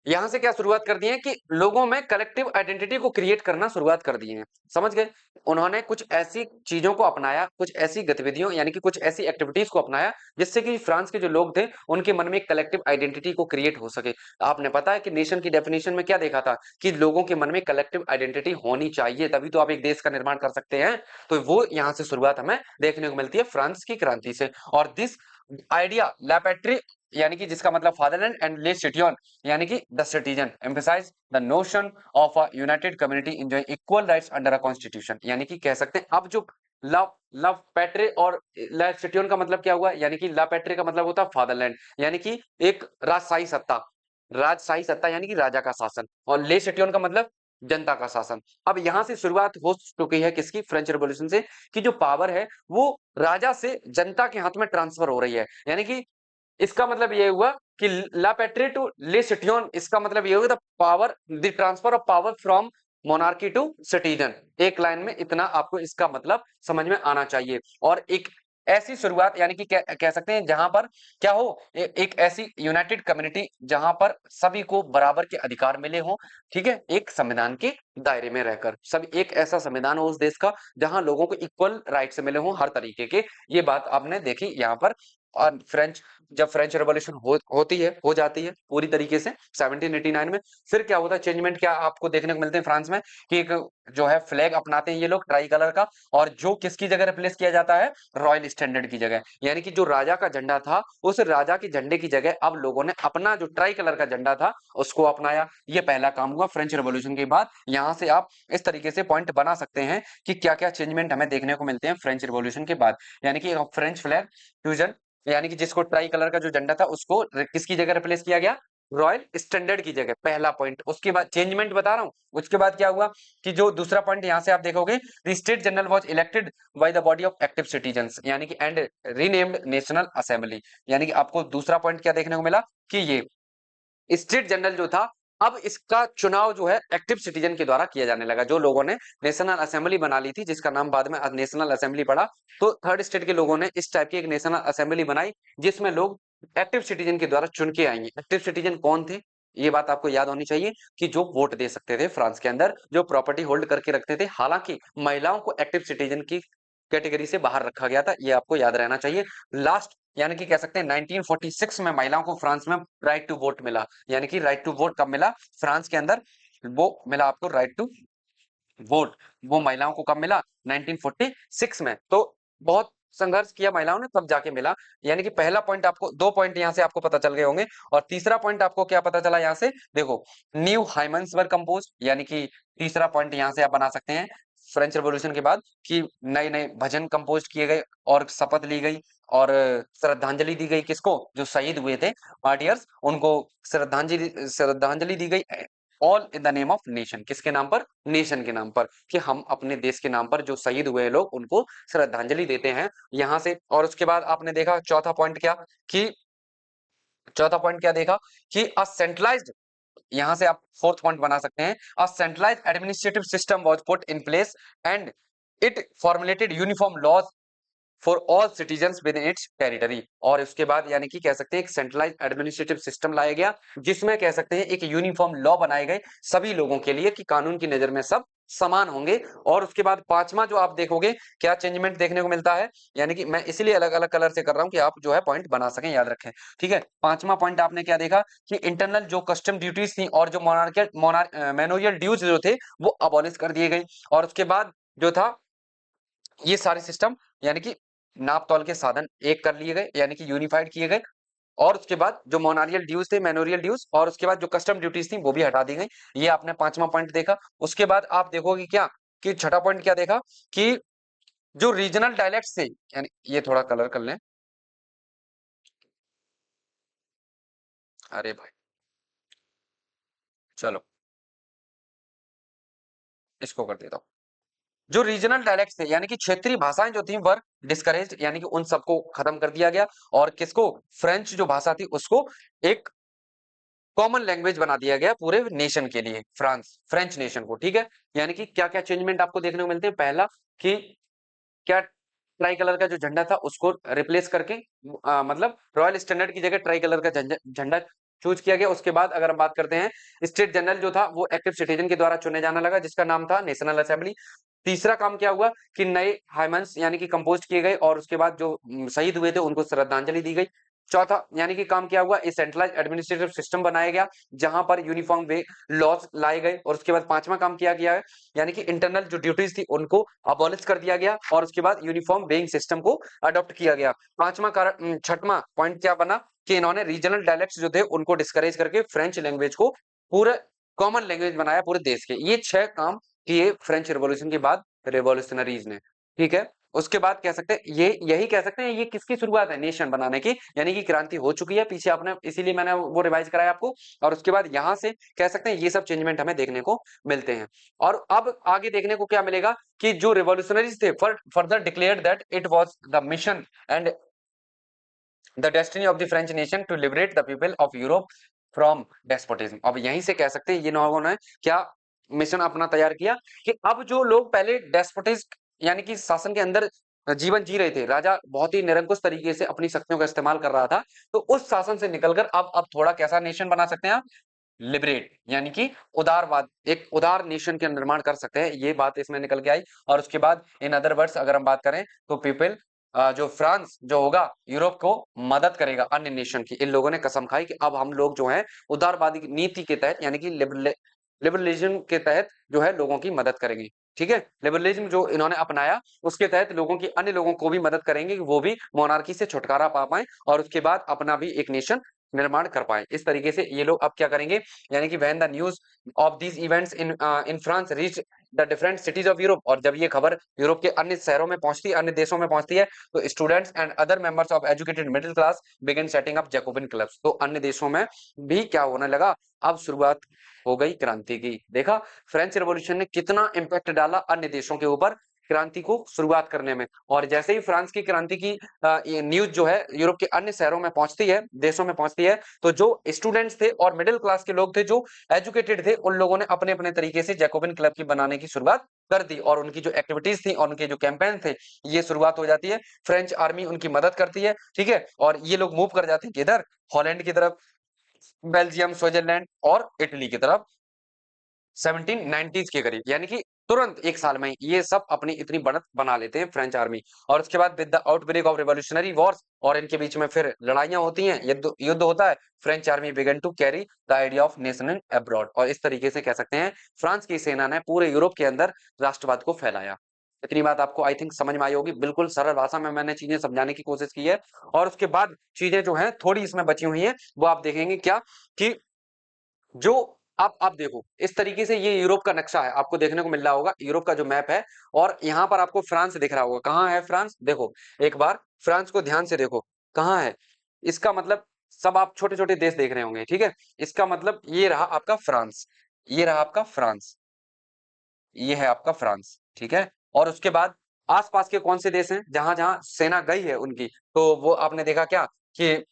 यहां से क्या शुरुआत कर दी है कि लोगों में कलेक्टिव आइडेंटिटी को क्रिएट करना शुरुआत कर दिए हैं। समझ गए, उन्होंने कुछ ऐसी चीजों को अपनाया, कुछ ऐसी गतिविधियों यानी कि कुछ ऐसी एक्टिविटीज को अपनाया जिससे कि फ्रांस के जो लोग थे उनके मन में एक कलेक्टिव आइडेंटिटी को क्रिएट हो सके। आपने पता है कि नेशन की डेफिनेशन में क्या देखा था कि लोगों के मन में कलेक्टिव आइडेंटिटी होनी चाहिए तभी तो आप एक देश का निर्माण कर सकते हैं। तो वो यहां से शुरुआत हमें देखने को मिलती है फ्रांस की क्रांति से। और दिस आइडिया लैपेट्री यानी कि जिसका मतलब फादरलैंड एंड ले सिटियन यानी कि the citizen emphasise the notion of a united community enjoying equal rights under a constitution. यानी कि कह सकते हैं अब जो लव लव पैट्रे और ला सिटियन का मतलब क्या हुआ, यानी कि ला पैट्रे का मतलब होता है फादरलैंड यानी कि एक राजशाही सत्ता, राजशाही सत्ता यानी कि राजा का शासन, और ले सिटियन का मतलब जनता का शासन। अब यहां से शुरुआत हो चुकी है किसकी, फ्रेंच रेवोल्यूशन से, कि जो पावर है वो राजा से जनता के हाथ में ट्रांसफर हो रही है। यानी कि इसका मतलब ये हुआ कि ला पेट्री टू ले सिटियन, इसका मतलब ये हुआ the power the transfer of power from monarchy to citizen. एक लाइन में इतना आपको इसका मतलब समझ में आना चाहिए। और एक ऐसी शुरुआत यानी कि कह सकते हैं जहां पर क्या हो एक ऐसी यूनाइटेड कम्युनिटी जहां पर सभी को बराबर के अधिकार मिले हों। ठीक है, एक संविधान के दायरे में रहकर सब एक ऐसा संविधान हो उस देश का जहां लोगों को इक्वल राइट्स मिले हों हर तरीके के। ये बात आपने देखी यहाँ पर। और जब फ्रेंच रेवोल्यूशन होती है हो जाती है पूरी तरीके से 1789 में, फिर क्या होता है चेंजमेंट क्या आपको देखने को मिलते हैं फ्रांस में कि एक जो है फ्लैग अपनाते हैं ये लोग ट्राई कलर का, और जो किसकी जगह रिप्लेस किया जाता है, रॉयल स्टैंडर्ड की जगह। यानी कि जो राजा का झंडा था उस राजा के झंडे की जगह अब लोगों ने अपना जो ट्राई कलर का झंडा था उसको अपनाया। ये पहला काम हुआ फ्रेंच रेवोल्यूशन के बाद। यहां से आप इस तरीके से पॉइंट बना सकते हैं कि क्या क्या चेंजमेंट हमें देखने को मिलते हैं फ्रेंच रिवॉल्यूशन के बाद। यानी कि फ्रेंच फ्लैग फ्यूजन यानी कि जिसको ट्राई कलर का जो झंडा था उसको किसकी जगह रिप्लेस किया गया, रॉयल स्टैंडर्ड की जगह, पहला पॉइंट। उसके बाद चेंजमेंट बता रहा हूं, उसके बाद क्या हुआ कि जो दूसरा पॉइंट यहां से आप देखोगे, the state general was elected by the body of active citizens यानी कि एंड रीनेम्ड नेशनल असेंबली। यानी कि आपको दूसरा पॉइंट क्या देखने को मिला कि ये स्टेट जनरल जो था अब इसका चुनाव जो है एक्टिव सिटीजन के द्वारा किया जाने लगा। जो लोगों ने नेशनल असेंबली बना ली थी जिसका नाम बाद में नेशनल असेंबली पड़ा, तो थर्ड स्टेट के लोगों ने इस टाइप की एक नेशनल असेंबली बनाई जिसमें लोग एक्टिव सिटीजन के द्वारा चुन के आएंगे। एक्टिव सिटीजन कौन थे, ये बात आपको याद होनी चाहिए कि जो वोट दे सकते थे फ्रांस के अंदर, जो प्रॉपर्टी होल्ड करके रखते थे। हालांकि महिलाओं को एक्टिव सिटीजन की कैटेगरी से बाहर रखा गया था, ये आपको याद रहना चाहिए। लास्ट यानी कि कह सकते हैं 1946 में महिलाओं को फ्रांस में राइट टू वोट मिला। यानी कि राइट टू वोट कब मिला फ्रांस के अंदर, वो मिला आपको राइट टू वोट, वो महिलाओं को कब मिला 1946 में। तो बहुत संघर्ष किया महिलाओं ने तब जाके मिला। यानी कि पहला पॉइंट आपको, दो पॉइंट यहां से आपको पता चल गए होंगे। और तीसरा पॉइंट आपको क्या पता चला यहां से, देखो न्यू हाइमन्स वर कंपोज, यानी कि तीसरा पॉइंट यहां से आप बना सकते हैं फ्रेंच रेवोल्यूशन के बाद कि नए नए भजन कंपोज किए गए और शपथ ली गई और श्रद्धांजलि दी गई किसको, जो शहीद हुए थे मार्टियर्स, उनको श्रद्धांजलि श्रद्धांजलि दी गई। All in the name of nation, किसके नाम पर, नेशन के नाम पर, कि हम अपने देश के नाम पर जो शहीद हुए लोग उनको श्रद्धांजलि देते हैं यहां से। और उसके बाद आपने देखा चौथा पॉइंट क्या कि चौथा पॉइंट क्या देखा कि अ सेंट्रलाइज्ड यहां से आप फोर्थ पॉइंट बना सकते हैं, a centralised administrative system was put in place and it formulated uniform laws for all citizens within its territory. और उसके बाद यानी कि कह सकते हैं एक सेंट्रलाइज एडमिनिस्ट्रेटिव सिस्टम लाया गया, जिसमें कह सकते हैं एक यूनिफॉर्म लॉ बनाए गए सभी लोगों के लिए कि कानून की नजर में सब समान होंगे। और उसके बाद पांचवा जो आप देखोगे क्या चेंजमेंट देखने को मिलता है, यानी कि मैं इसीलिए अलग अलग कलर से कर रहा हूं कि आप जो है पॉइंट बना सकें, याद रखें। ठीक है, पांचवा पॉइंट आपने क्या देखा कि इंटरनल जो कस्टम ड्यूटीज थी और जो मोनार्कियल मैनोरियल ड्यूज जो थे वो अबॉलिश कर दिए गए। और उसके बाद जो था ये सारे सिस्टम यानी कि नाप तौल के साधन एक कर लिए गए, यानी कि यूनिफाइड किए गए। और उसके बाद जो मोनारियल ड्यूज थे, मैनोरियल ड्यूज, और उसके बाद जो कस्टम ड्यूटीज थी वो भी हटा दी गई। ये आपने पांचवा पॉइंट देखा। उसके बाद आप देखोगे क्या कि छठा पॉइंट क्या देखा कि जो रीजनल डायलेक्ट थे, यानी ये थोड़ा कलर कर लें, अरे भाई चलो इसको कर देता हूं। जो रीजनल डायलेक्ट थे यानी कि क्षेत्रीय भाषाएं जो थी वर डिस्करेज्ड, यानी कि उन सबको खत्म कर दिया गया। और किसको, फ्रेंच जो भाषा थी उसको एक कॉमन लैंग्वेज बना दिया गया पूरे नेशन के लिए, फ्रेंच नेशन को। ठीक है, यानी कि क्या क्या चेंजमेंट आपको देखने को मिलते हैं। पहला कि क्या ट्राई कलर का जो झंडा था उसको रिप्लेस करके मतलब रॉयल स्टैंडर्ड की जगह ट्राई कलर का झंडा चूज किया गया। उसके बाद अगर हम बात करते हैं, स्टेट जनरल जो था वो एक्टिव सिटीजन के द्वारा चुने जाना लगा, जिसका नाम था नेशनल असेंबली। तीसरा काम क्या हुआ कि नए हाइमंस यानी कि कंपोस्ट किए गए, और उसके बाद जो शहीद हुए थे उनको श्रद्धांजलि दी गई। चौथा यानी कि काम क्या हुआ, इस सेंट्रलाइज एडमिनिस्ट्रेटिव सिस्टम बनाया गया जहां पर यूनिफॉर्म वे लॉज लाए गए। और उसके बाद पांचवा काम किया गया है, यानी कि इंटरनल जो ड्यूटीज थी उनको अबॉलिश कर दिया गया, और उसके बाद यूनिफॉर्म वेइंग सिस्टम को अडॉप्ट किया गया। पांचवा कारण, छठवां पॉइंट क्या बना कि इन्होंने रीजनल डायलेक्ट्स जो थे उनको डिस्करेज करके फ्रेंच लैंग्वेज को पूरे कॉमन लैंग्वेज बनाया पूरे देश के। ये 6 काम किए फ्रेंच रिवॉल्यूशन के बाद रिवॉल्यूशनरीज ने। ठीक है, उसके बाद कह सकते हैं ये यही कह सकते हैं ये किसकी शुरुआत है, नेशन बनाने की, यानी कि क्रांति हो चुकी है पीछे आपने, इसीलिए मैंने वो रिवाइज कराया आपको। और उसके बाद यहां से कह सकते हैं ये सब चेंजमेंट हमें देखने को मिलते हैं। और अब आगे देखने को क्या मिलेगा कि जो रिवॉल्यूशनरीज थे further declared that it was the mission and the destiny of the French nation to liberate the people of Europe from despotism. अब यहीं से कह सकते हैं ये लोगों ने क्या मिशन अपना तैयार किया कि अब जो लोग पहले डेस्पोटिज्म यानी कि शासन के अंदर जीवन जी रहे थे, राजा बहुत ही निरंकुश तरीके से अपनी शक्तियों का इस्तेमाल कर रहा था, तो उस शासन से निकलकर अब थोड़ा कैसा नेशन बना सकते हैं आप, लिबरेट यानी कि उदारवाद, एक उदार नेशन का निर्माण कर सकते हैं, ये बात इसमें निकल के आई। और उसके बाद इन अदर वर्ड्स अगर हम बात करें तो पीपल जो फ्रांस जो होगा यूरोप को मदद करेगा अन्य नेशन की। इन लोगों ने कसम खाई कि अब हम लोग जो हैं उदारवादी नीति के तहत यानी कि लिबरलिज्म के तहत जो है लोगों की मदद करेंगे। ठीक है, लिबरलिज्म जो इन्होंने अपनाया उसके तहत लोगों की अन्य लोगों को भी मदद करेंगे कि वो भी मोनार्की से छुटकारा पा पाए और उसके बाद अपना भी एक नेशन निर्माण कर पाए। इस तरीके से ये लोग अब क्या करेंगे, यानी कि when the news of these events in France reach the different cities of Europe, और जब ये खबर यूरोप के अन्य शहरों में पहुंचती है, अन्य देशों में पहुंचती है, तो students and other members of educated middle class begin setting up Jacobian clubs. तो अन्य देशों में भी क्या होने लगा, अब शुरुआत हो गई क्रांति की। देखा फ्रेंच रिवॉल्यूशन ने कितना इंपैक्ट डाला अन्य देशों के ऊपर क्रांति को शुरुआत करने में। और जैसे ही फ्रांस की क्रांति की न्यूज जो है यूरोप के अन्य शहरों में पहुंचती है, देशों में पहुंचती है, तो जो स्टूडेंट्स थे और मिडिल क्लास के लोग थे जो एजुकेटेड थे, उन लोगों ने अपने अपने तरीके से जैकोबिन क्लब की बनाने की शुरुआत कर दी। और उनकी जो एक्टिविटीज थी और उनके जो कैंपेन थे, ये शुरुआत हो जाती है। फ्रेंच आर्मी उनकी मदद करती है। ठीक है, और ये लोग मूव कर जाते हैं किधर, हॉलैंड की तरफ, बेल्जियम, स्विट्जरलैंड और इटली की तरफ 1790s के करीब, यानी कि तुरंत एक साल में ये सब अपनी इतनी बढ़त बना लेते हैं फ्रेंच आर्मी। और उसके बाद with the outbreak of revolutionary Wars, और इनके बीच में फिर लड़ाइयां होती हैं, युद्ध युद्ध होता है, French army began to carry the idea of nation abroad. और इस तरीके से कह सकते हैं फ्रांस की सेना ने पूरे यूरोप के अंदर राष्ट्रवाद को फैलाया। इतनी बात आपको आई थिंक समझ में आई होगी, बिल्कुल सरल भाषा में मैंने चीजें समझाने की कोशिश की है। और उसके बाद चीजें जो है थोड़ी इसमें बची हुई है, वो आप देखेंगे क्या कि जो आप देखो इस तरीके से ये यूरोप का नक्शा है, आपको देखने को मिल रहा होगा यूरोप का जो मैप है, और यहाँ पर आपको फ्रांस दिख रहा होगा। कहाँ है फ्रांस, देखो एक बार फ्रांस को ध्यान से देखो कहाँ है। इसका मतलब सब आप छोटे छोटे देश देख रहे होंगे, ठीक है, इसका मतलब ये रहा आपका फ्रांस, ये रहा आपका फ्रांस, ये है आपका फ्रांस। ठीक है, और उसके बाद आसपास के कौन से देश हैं जहां जहां सेना गई है उनकी, तो वो आपने देखा क्या कि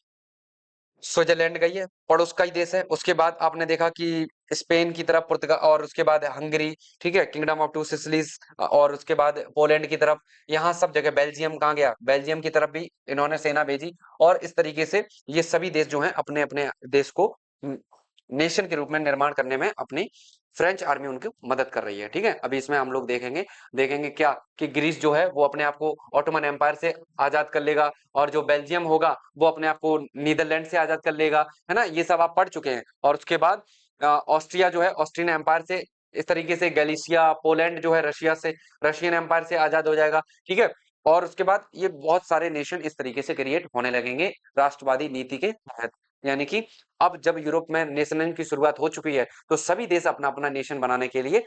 स्विट्जरलैंड गई है, पड़ोस का ही देश है। उसके बाद आपने देखा कि स्पेन की तरफ, पुर्तगाल, और उसके बाद हंगरी, ठीक है, किंगडम ऑफ टू सिसिलीज, और उसके बाद पोलैंड की तरफ, यहाँ सब जगह। बेल्जियम कहाँ गया, बेल्जियम की तरफ भी इन्होंने सेना भेजी। और इस तरीके से ये सभी देश जो हैं अपने अपने देश को नेशन के रूप में निर्माण करने में अपनी फ्रेंच आर्मी उनकी मदद कर रही है, ठीक है। अभी इसमें हम लोग देखेंगे देखेंगे क्या कि ग्रीस जो है वो अपने आप को ऑटोमन एम्पायर से आजाद कर लेगा, और जो बेल्जियम होगा वो अपने आप को नीदरलैंड से आजाद कर लेगा, है ना। ये सब आप पढ़ चुके हैं। और उसके बाद ऑस्ट्रिया जो है ऑस्ट्रियन एम्पायर से, इस तरीके से गैलिसिया, पोलैंड जो है रशिया से, रशियन एम्पायर से आजाद हो जाएगा, ठीक है। और उसके बाद ये बहुत सारे नेशन इस तरीके से क्रिएट होने लगेंगे राष्ट्रवादी नीति के तहत। यानी कि अब जब यूरोप में नेशनलिज्म की शुरुआत हो चुकी है, तो सभी देश अपना अपना नेशन बनाने के लिए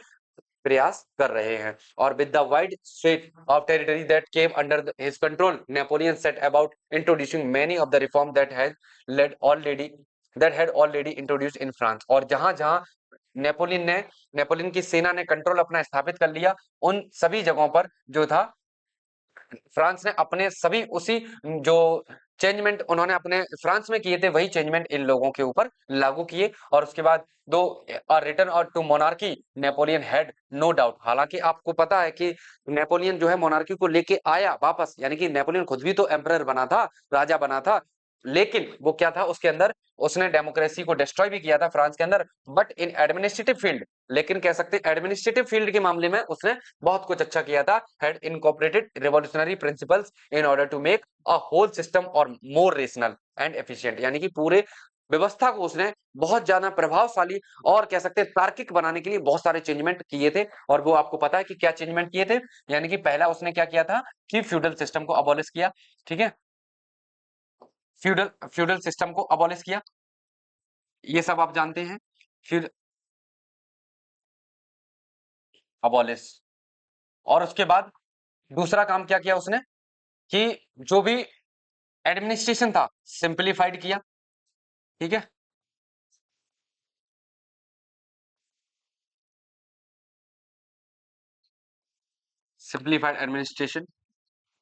प्रयास कर रहे हैं। और with the wide swathe of territory that came under his control, Napoleon set about introducing many of the reform that had already introduced in France. और जहां जहां नेपोलियन की सेना ने कंट्रोल अपना स्थापित कर लिया, उन सभी जगहों पर जो था, फ्रांस ने अपने सभी उसी जो चेंजमेंट उन्होंने अपने फ्रांस में किए थे, वही चेंजमेंट इन लोगों के ऊपर लागू किए। और उसके बाद दो रिटर्न और to monarchy Napoleon had no doubt. हालांकि आपको पता है कि नेपोलियन जो है मोनार्की को लेके आया वापस, यानी कि नेपोलियन खुद भी तो एम्परर बना था, राजा बना था, लेकिन वो क्या था उसके अंदर, उसने डेमोक्रेसी को डिस्ट्रॉय भी किया था फ्रांस के अंदर, बट इन एडमिनिस्ट्रेटिव फील्ड, लेकिन कह सकते हैं एडमिनिस्ट्रेटिव फील्ड के मामले में उसने बहुत कुछ अच्छा किया था। Had incorporated revolutionary principles in order to make a whole system और मोर रेशनल एंड एफिशिएंट। यानी कि पूरे व्यवस्था को उसने बहुत ज्यादा प्रभावशाली और कह सकते हैं तार्किक बनाने के लिए बहुत सारे चेंजमेंट किए थे। और वो आपको पता है कि क्या चेंजमेंट किए थे। यानी कि पहला उसने क्या किया था कि फ्यूडल सिस्टम को अबॉलिश किया, ठीक है, फ्यूडल फ्यूडल सिस्टम को अबॉलिश किया, ये सब आप जानते हैं। फिर अबॉलिश, और उसके बाद दूसरा काम क्या किया उसने कि जो भी एडमिनिस्ट्रेशन था सिंपलीफाइड किया, ठीक है, सिंपलीफाइड एडमिनिस्ट्रेशन।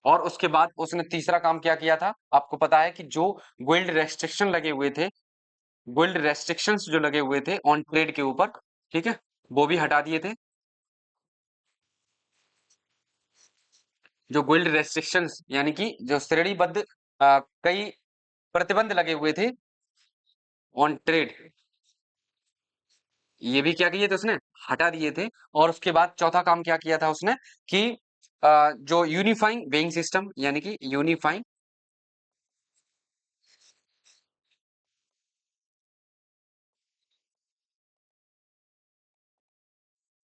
और उसके बाद उसने तीसरा काम क्या किया था, आपको पता है कि जो गोल्ड रेस्ट्रिक्शन लगे हुए थे, गोल्ड रेस्ट्रिक्शंस जो लगे हुए थे ऑन ट्रेड के ऊपर, ठीक है, वो भी हटा दिए थे। जो गोल्ड रेस्ट्रिक्शंस यानी कि जो श्रेणीबद्ध कई प्रतिबंध लगे हुए थे ऑन ट्रेड, ये भी क्या किए थे उसने, हटा दिए थे। और उसके बाद चौथा काम क्या किया था उसने कि जो यूनिफाइंग वेइंग सिस्टम, यानी कि यूनिफाइंग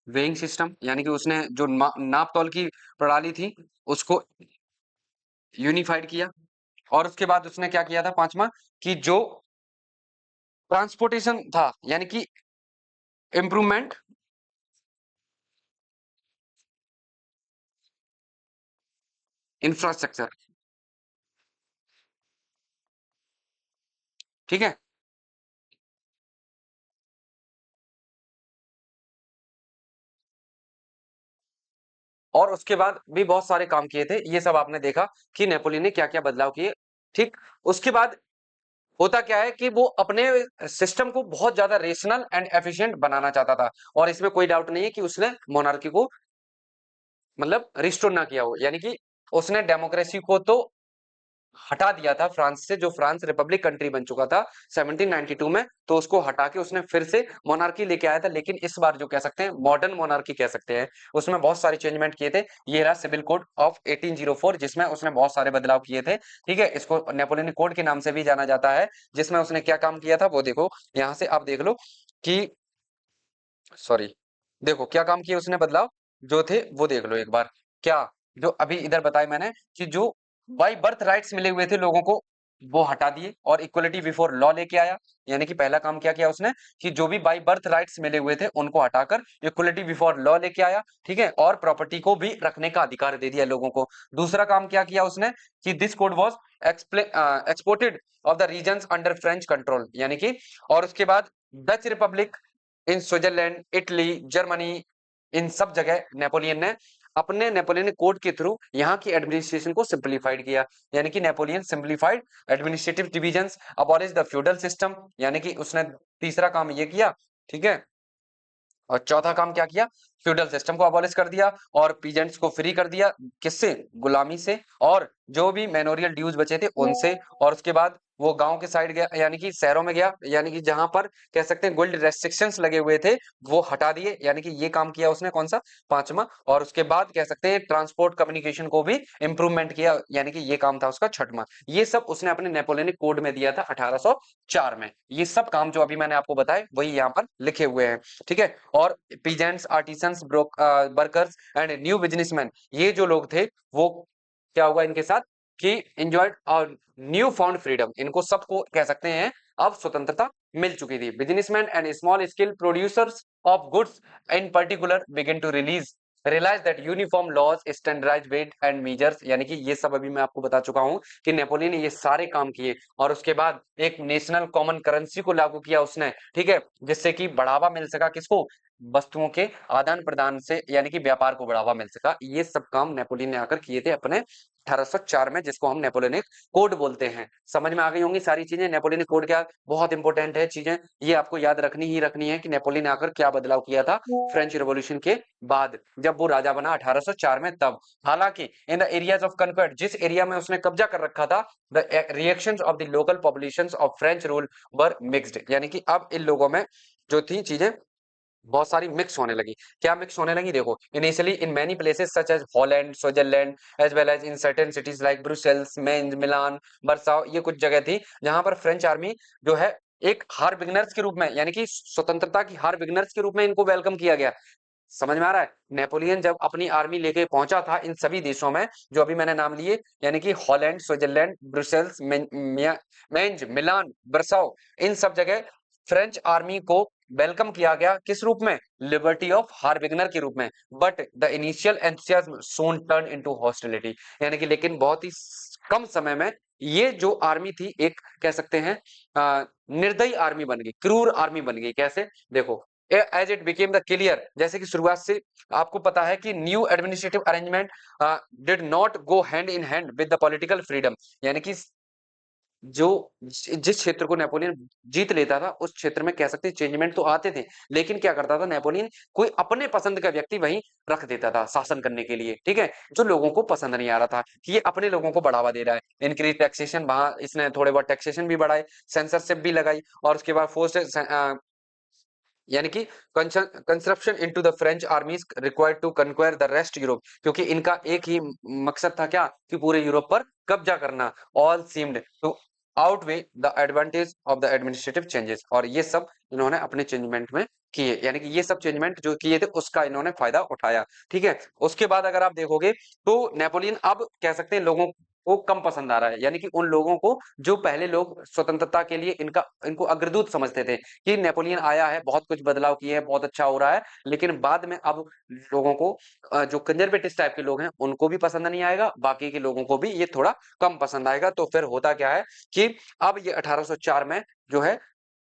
वेइंग सिस्टम, यानी कि उसने जो नाप तौल की प्रणाली थी उसको यूनिफाइड किया। और उसके बाद उसने क्या किया था पांचवा, कि जो ट्रांसपोर्टेशन था, यानी कि इंप्रूवमेंट इंफ्रास्ट्रक्चर, ठीक है। और उसके बाद भी बहुत सारे काम किए थे, ये सब आपने देखा कि नेपोलियन ने क्या क्या बदलाव किए, ठीक। उसके बाद होता क्या है कि वो अपने सिस्टम को बहुत ज्यादा रेशनल एंड एफिशिएंट बनाना चाहता था। और इसमें कोई डाउट नहीं है कि उसने मोनार्की को मतलब रिस्टोर ना किया हो, यानी कि उसने डेमोक्रेसी को तो हटा दिया था फ्रांस से, जो फ्रांस रिपब्लिक कंट्री बन चुका था 1792 में, तो उसको हटा के उसने फिर से मोनार्की लेके आया था। लेकिन इस बार जो कह सकते हैं मॉडर्न मोनार्की कह सकते हैं, उसमें बहुत सारे चेंजमेंट किए थे। ये रहा सिविल कोड ऑफ 1804, जिसमें उसने बहुत सारे बदलाव किए थे, ठीक है। इसको नेपोलियन कोड के नाम से भी जाना जाता है। जिसमें उसने क्या काम किया था वो देखो, यहाँ से आप देख लो कि, सॉरी, देखो क्या काम किए उसने, बदलाव जो थे वो देख लो एक बार। क्या, जो अभी इधर बताए मैंने कि जो बाई बर्थ राइट्स मिले हुए थे लोगों को, वो हटा दिए और इक्वलिटी बिफोर लॉ लेके आया। यानी कि पहला काम क्या किया उसने कि जो भी बाई बर्थ राइट्स मिले हुए थे उनको हटाकर इक्वलिटी बिफोर लॉ लेके आया, ठीक है। और प्रॉपर्टी को भी रखने का अधिकार दे दिया लोगों को। दूसरा काम क्या किया उसने कि this code was exported of the regions under French control, यानी कि, और उसके बाद Dutch Republic in Switzerland, Italy, Germany, इन सब जगह नेपोलियन ने अपने नेपोलियन कोड के थ्रू यहाँ की एडमिनिस्ट्रेशन को सिंप्लीफाइड किया, यानी कि Napoleon simplified administrative divisions, abolish the feudal system, यानी कि उसने तीसरा काम ये किया, ठीक है। और चौथा काम क्या किया, फ्यूडल सिस्टम को अबॉलिश कर दिया और पीजेंट्स को फ्री कर दिया, किससे, गुलामी से, और जो भी मेनोरियल ड्यूज बचे थे उनसे। और उसके बाद वो गांव के साइड गया, यानी कि शहरों में गया, यानी कि जहां पर कह सकते हैं गोल्ड रेस्ट्रिक्शंस लगे हुए थे वो हटा दिए, यानी कि ये काम किया उसने, कौन सा, पांचवा। और उसके बाद कह सकते हैं ट्रांसपोर्ट कम्युनिकेशन को भी इंप्रूवमेंट किया, यानी कि ये काम था उसका छठवां। ये सब उसने अपने नेपोलियनिक कोड में दिया था 1804 में। ये सब काम जो अभी मैंने आपको बताए वही यहाँ पर लिखे हुए हैं, ठीक है। और peasants, artisans, workers and new businessman, ये जो लोग थे वो क्या हुआ इनके साथ कि एंजॉयड और न्यू फाउंड फ्रीडम, इनको सबको कह सकते हैं अब स्वतंत्रता मिल चुकी थी। Businessmen and small scale producers of goods in particular begin to realise that uniform laws, standardise weight and measures, यानी कि ये सब अभी मैं आपको बता चुका हूं कि नेपोलियन ने ये सारे काम किए। और उसके बाद एक नेशनल कॉमन करेंसी को लागू किया उसने, ठीक है, जिससे कि बढ़ावा मिल सका किसको, वस्तुओं के आदान प्रदान से, यानी कि व्यापार को बढ़ावा मिल सका। ये सब काम नेपोलियन ने आकर किए थे अपने 1804 में, जिसको हम नेपोलियनिक कोड बोलते हैं। समझ में आ गई होंगी सारी चीजें। नेपोलियनिक कोड क्या, बहुत इंपॉर्टेंट है चीजें, ये आपको याद रखनी ही रखनी है कि नेपोलियन ने आकर क्या बदलाव किया था फ्रेंच रिवॉल्यूशन के बाद, जब वो राजा बना 1804 में तब। हालांकि इन द एरियाज ऑफ कन्क्वर्ट, जिस एरिया में उसने कब्जा कर रखा था, the reactions of the local populations of French rule were mixed, यानी कि अब इन लोगों में जो थी चीजें बहुत सारी मिक्स होने लगी। क्या मिक्स होने लगी, देखो, initially in many places such as Holland, Switzerland, as well as in certain cities like Brussels, Mainz, Milan, Warsaw, ये कुछ जगह थी जहां पर फ्रेंच आर्मी जो है एक हार बिगनर्स के रूप में, यानी कि स्वतंत्रता की हार बिगनर्स के रूप में इनको वेलकम किया गया। समझ में आ रहा है। नेपोलियन जब अपनी आर्मी लेके पहुंचा था इन सभी देशों में जो अभी मैंने नाम लिए, यानी कि Holland, Switzerland, Brussels, Mainz, Milan, बरसाओ, इन सब जगह फ्रेंच आर्मी को वेलकम किया गया किस रूप में, लिबर्टी ऑफ हार्बिगनर के रूप में। But the initial enthusiasm soon turn into hostility, यानी कि लेकिन बहुत ही कम समय में ये जो आर्मी थी एक कह सकते हैं निर्दयी आर्मी बन गई, क्रूर आर्मी बन गई। कैसे, देखो, as it became the clear, जैसे कि शुरुआत से आपको पता है कि new administrative arrangement did not go hand in hand with the political freedom, यानी कि जो जिस क्षेत्र को नेपोलियन जीत लेता था उस क्षेत्र में कह सकते हैं चेंजमेंट तो आते थे, लेकिन क्या करता था नेपोलियन, कोई अपने पसंद का व्यक्ति वहीं रख देता था शासन करने के लिए, ठीक है, जो लोगों को पसंद नहीं आ रहा था कि ये अपने लोगों को बढ़ावा दे रहा है। इंक्रीज टैक्सेशन, वहां इसने थोड़े बहुत टैक्सेशन भी बढ़ाए, सेंसरशिप भी लगाई, और उसके बाद फोर्स, यानी कि construction into the French armies required to conquer the rest Europe, क्योंकि इनका एक ही मकसद था क्या, कि पूरे यूरोप पर कब्जा करना। All seemed to outweigh the advantage of the administrative changes, और ये सब इन्होंने अपने चेंजमेंट में किए, यानी कि ये सब चेंजमेंट जो किए थे उसका इन्होंने फायदा उठाया, ठीक है। उसके बाद अगर आप देखोगे तो नेपोलियन अब कह सकते हैं लोगों को कम पसंद आ रहा है, यानी कि उन लोगों को जो पहले लोग स्वतंत्रता के लिए इनको अग्रदूत समझते थे कि नेपोलियन आया है, बहुत कुछ बदलाव किए हैं, बहुत अच्छा हो रहा है, लेकिन बाद में अब लोगों को जो कंजर्वेटिव टाइप के लोग हैं उनको भी पसंद नहीं आएगा, बाकी के लोगों को भी ये थोड़ा कम पसंद आएगा। तो फिर होता क्या है कि अब ये 1804 में जो है,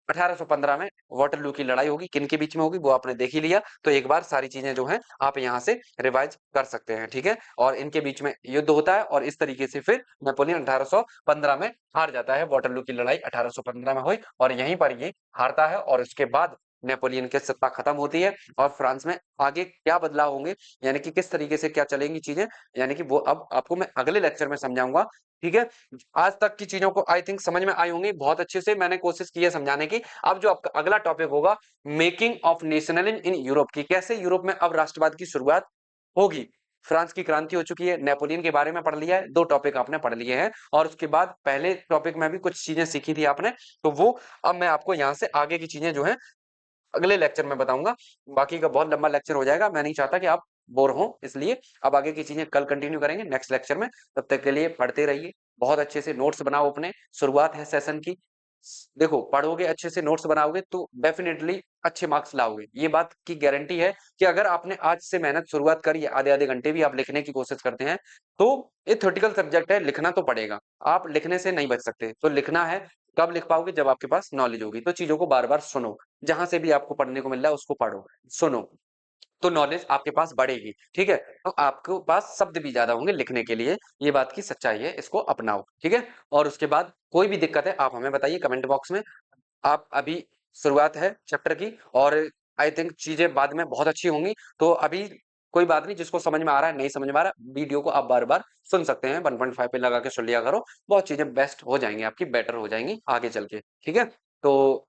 1815 में वाटरलू की लड़ाई होगी, किन के बीच में होगी वो आपने देख ही लिया, तो एक बार सारी चीजें जो हैं आप यहाँ से रिवाइज कर सकते हैं, ठीक है। और इनके बीच में युद्ध होता है और इस तरीके से फिर नेपोलियन 1815 में हार जाता है। वाटरलू की लड़ाई 1815 में हुई और यहीं पर ये हारता है, और उसके बाद नेपोलियन की सत्ता खत्म होती है। और फ्रांस में आगे क्या बदलाव होंगे, यानी कि किस तरीके से क्या चलेंगी चीजें, यानी कि वो अब आपको मैं अगले लेक्चर में समझाऊंगा, ठीक है। आज तक की चीजों को आई थिंक समझ में आई होंगी बहुत अच्छे से, मैंने कोशिश की है समझाने की। अब जो आपका अगला टॉपिक होगा, making of nationalism in Europe की, कैसे यूरोप में अब राष्ट्रवाद की शुरुआत होगी। फ्रांस की क्रांति हो चुकी है, नेपोलियन के बारे में पढ़ लिया है, दो टॉपिक आपने पढ़ लिए हैं, और उसके बाद पहले टॉपिक में भी कुछ चीजें सीखी थी आपने, तो वो अब मैं आपको यहाँ से आगे की चीजें जो है अगले लेक्चर में बताऊंगा। बाकी का बहुत लंबा लेक्चर हो जाएगा, मैं नहीं चाहता कि आप बोर हो, इसलिए अब आगे की चीजें कल कंटिन्यू करेंगे नेक्स्ट लेक्चर में। तब तक के लिए पढ़ते रहिए, बहुत अच्छे से नोट्स बनाओ अपने, शुरुआत है सेशन की। देखो, पढ़ोगे अच्छे से, नोट्स बनाओगे तो डेफिनेटली अच्छे मार्क्स लाओगे, ये बात की गारंटी है कि अगर आपने आज से मेहनत शुरुआत करी, आधे आधे घंटे भी आप लिखने की कोशिश करते हैं, तो ये थ्योरेटिकल सब्जेक्ट है, लिखना तो पड़ेगा, आप लिखने से नहीं बच सकते। तो लिखना है, कब लिख पाओगे, जब आपके पास नॉलेज होगी। तो चीजों को बार बार सुनो, जहां से भी आपको पढ़ने को मिल रहा है उसको पढ़ो, सुनो, तो नॉलेज आपके पास बढ़ेगी, ठीक है? तो आपके पास शब्द भी ज़्यादा होंगे लिखने के लिए, ये बात की सच्चाई है, इसको अपनाओ, ठीक है? और उसके बाद कोई भी दिक्कत है आप हमें बताइए कमेंट बॉक्स में। आप अभी शुरुआत है चैप्टर की और आई थिंक चीज़ें बाद में बहुत अच्छी होंगी, तो अभी कोई बात नहीं, जिसको समझ में आ रहा है, नहीं समझ में आ रहा, वीडियो को आप बार-बार सुन सकते हैं, 1.5 पे लगा के सुन लिया करो, बहुत चीज़ें बेस्ट हो जाएँगी आपकी, बेटर हो जाएँगी आगे चल के, ठीक है? तो